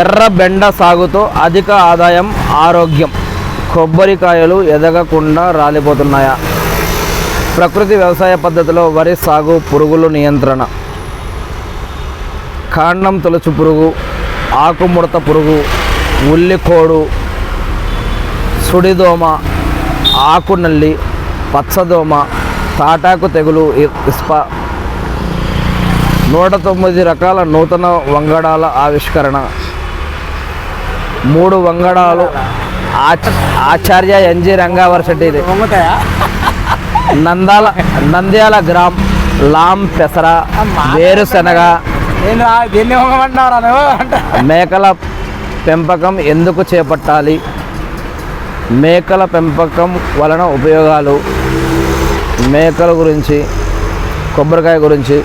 ఎర్ర బెండ సాగుతో అధిక ఆదాయం, ఆరోగ్యం. కొబ్బరికాయలు ఎదగకుండా రాలిపోతున్నాయా? ప్రకృతి వ్యవసాయ పద్ధతిలో వరి సాగు, పురుగులు నియంత్రణ. కాండం తొలచు పురుగు, ఆకుముడత పురుగు, ఉల్లికోడు, సుడిదోమ, ఆకునల్లి, పచ్చదోమ, తాటాకు తెగులు, ఇస్ప. 109 రకాల నూతన వంగడాల ఆవిష్కరణ. 3 వంగడాలు ఆచార్య ఎన్జి రంగావర్సిటీ. నంద్యాల గ్రామ్, లాం పెసర, వేరుశెనగ. మేకల పెంపకం ఎందుకు చేపట్టాలి? మేకల పెంపకం వలన ఉపయోగాలు. మేకల గురించి, కొబ్బరికాయ గురించి